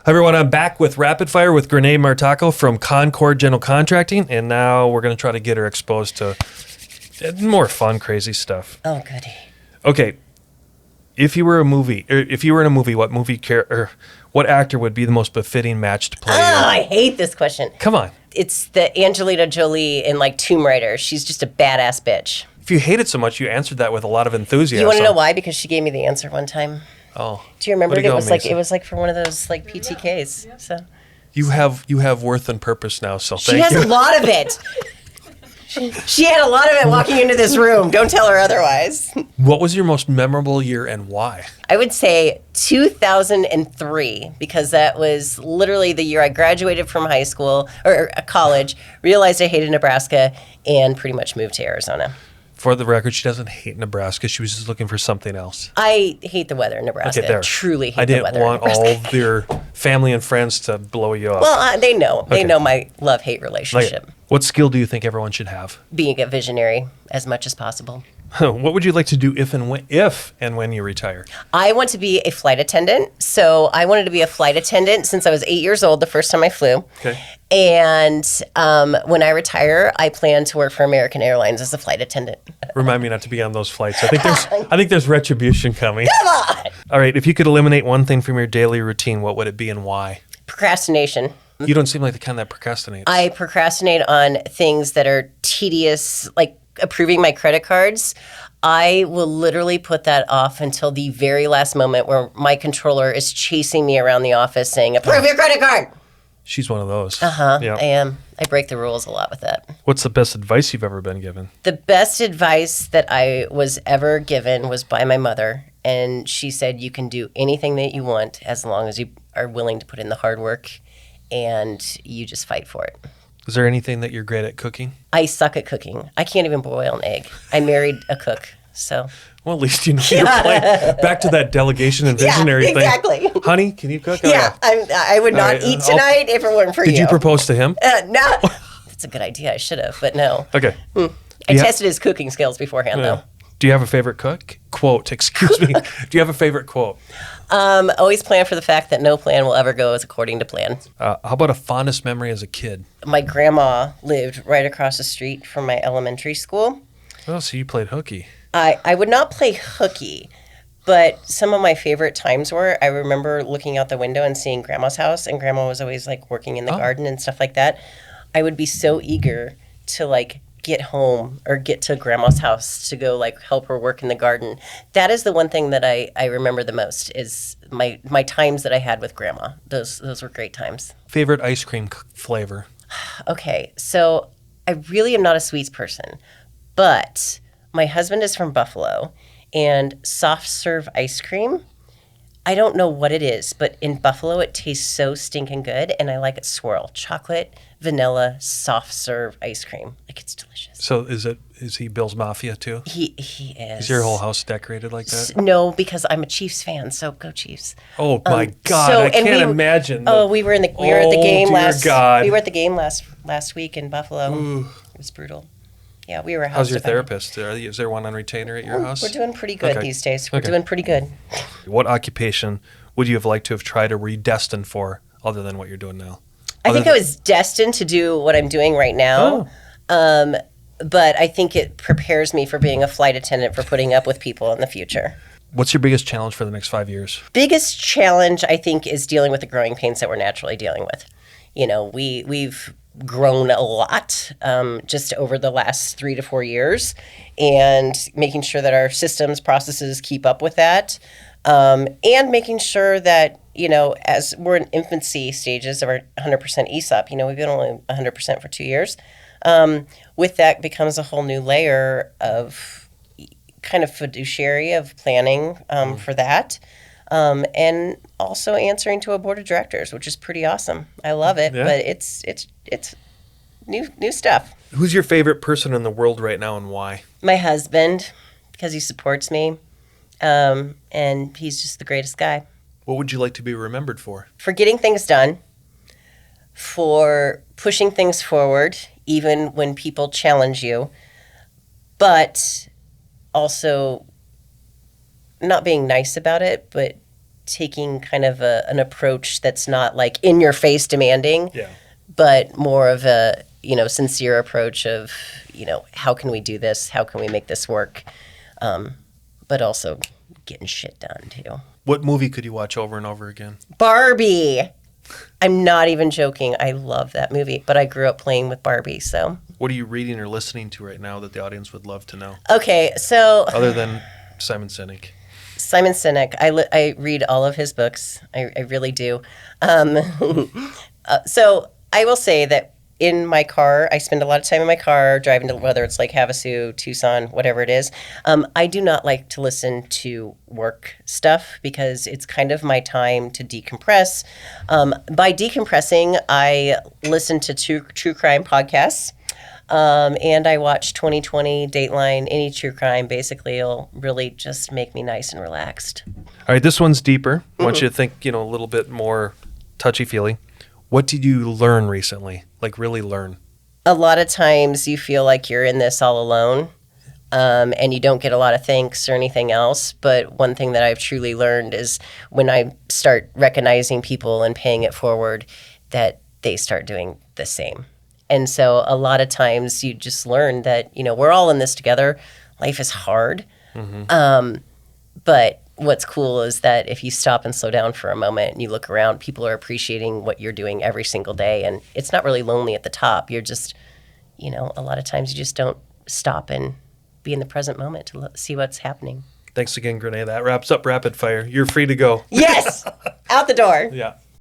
Hi everyone, I'm back with Rapid Fire with Grenee Martacho from Concord General Contracting, and now we're going to try to get her exposed to more fun, crazy stuff. Oh, goody. Okay, if you were in a movie, what actor would be the most befitting match to play? I hate this question. Come on. It's the Angelina Jolie in like Tomb Raider. She's just a badass bitch. If you hate it so much, you answered that with a lot of enthusiasm. You want to know why? Because she gave me the answer one time. Oh. Do you remember it? Go, It was like for one of those like PTKs. So you have worth and purpose now. So she thank you. has a lot of it. She had a lot of it walking into this room. Don't tell her otherwise. What was your most memorable year and why? I would say 2003, because that was literally the year I graduated from high school or college, realized I hated Nebraska, and pretty much moved to Arizona. For the record, she doesn't hate Nebraska. She was just looking for something else. I hate the weather in Nebraska. Okay, there. Truly hate the weather. I didn't want all of your family and friends to blow you up. Well, they know. Okay. They know my love-hate relationship. Like, what skill do you think everyone should have? Being a visionary as much as possible. What would you like to do if and when you retire? I want to be a flight attendant. So I wanted to be a flight attendant since I was 8 years old the first time I flew. Okay. And when I retire, I plan to work for American Airlines as a flight attendant. Remind me not to be on those flights. I think there's retribution coming. Come on! All right, if you could eliminate one thing from your daily routine, what would it be and why? Procrastination. You don't seem like the kind that procrastinates. I procrastinate on things that are tedious, like approving my credit cards. I will literally put that off until the very last moment where my controller is chasing me around the office saying, approve your credit card. She's one of those. Uh-huh. Yeah. I am. I break the rules a lot with that. What's the best advice you've ever been given? The best advice that I was ever given was by my mother. And she said, you can do anything that you want as long as you are willing to put in the hard work and you just fight for it. Is there anything that you're great at cooking? I suck at cooking. I can't even boil an egg. I married a cook, so. Well, at least you know you're playing. Back to that delegation and visionary thing. Exactly. Honey, can you cook? Yeah, I would not eat tonight if it weren't for you. Did you propose to him? No. That's a good idea. I should have, but no. Okay. I tested his cooking skills beforehand, though. Do you have a favorite quote? Excuse me. Do you have a favorite quote? Always plan for the fact that no plan will ever go as according to plan. How about a fondest memory as a kid? My grandma lived right across the street from my elementary school. Oh, so you played hooky. I would not play hooky, but some of my favorite times were, I remember looking out the window and seeing Grandma's house, and Grandma was always like working in the garden and stuff like that. I would be so eager to like get home or get to Grandma's house to go like help her work in the garden. That is the one thing that I remember the most is my times that I had with Grandma. Those were great times. Favorite ice cream flavor? Okay, so I really am not a sweets person, but my husband is from Buffalo, and soft serve ice cream, I don't know what it is, but in Buffalo it tastes so stinking good, and I like it swirl. Chocolate, vanilla, soft serve ice cream. Like, it's delicious. So is he Bill's Mafia too? He is. Is your whole house decorated like that? No, because I'm a Chiefs fan, so go Chiefs. Oh my God, I can't imagine. We were at the game last. God. We were at the game last week in Buffalo. Ooh. It was brutal. Yeah, we were. How's your therapist? Is there one on retainer at your house? We're doing pretty good these days. We're doing pretty good. What occupation would you have liked to have tried or were you destined for other than what you're doing now? I think I was destined to do what I'm doing right now. But I think it prepares me for being a flight attendant, for putting up with people in the future. What's your biggest challenge for the next 5 years? Biggest challenge, I think, is dealing with the growing pains that we're naturally dealing with. You know, we've grown a lot just over the last 3 to 4 years, and making sure that our systems, processes keep up with that, and making sure that, you know, as we're in infancy stages of our 100% ESOP, you know, we've been only 100% for 2 years. With that becomes a whole new layer of kind of fiduciary of planning for that. And also answering to a board of directors, which is pretty awesome. I love it, but it's new stuff. Who's your favorite person in the world right now and why? My husband, because he supports me, and he's just the greatest guy. What would you like to be remembered for? For getting things done, for pushing things forward, even when people challenge you, but also not being nice about it, but taking kind of an approach that's not like in your face demanding, Yeah. but more of a, sincere approach of, how can we do this? How can we make this work? But also getting shit done too. What movie could you watch over and over again? Barbie. I'm not even joking. I love that movie, but I grew up playing with Barbie, so. What are you reading or listening to right now that the audience would love to know? Okay, so Other than Simon Sinek. Simon Sinek, I read all of his books. I really do. So I will say that in my car, I spend a lot of time in my car driving to, whether it's like Havasu, Tucson, whatever it is. I do not like to listen to work stuff because it's kind of my time to decompress. By decompressing, I listen to true crime podcasts. And I watch 2020, Dateline, any true crime. Basically, it'll really just make me nice and relaxed. All right, this one's deeper. I want you to think, a little bit more touchy-feely. What did you learn recently? Like really learn? A lot of times you feel like you're in this all alone, and you don't get a lot of thanks or anything else. But one thing that I've truly learned is when I start recognizing people and paying it forward, that they start doing the same. And so a lot of times you just learn that, we're all in this together. Life is hard. But what's cool is that if you stop and slow down for a moment and you look around, people are appreciating what you're doing every single day. And it's not really lonely at the top. You're just, a lot of times you just don't stop and be in the present moment to see what's happening. Thanks again, Grenee. That wraps up Rapid Fire. You're free to go. Yes! Out the door. Yeah.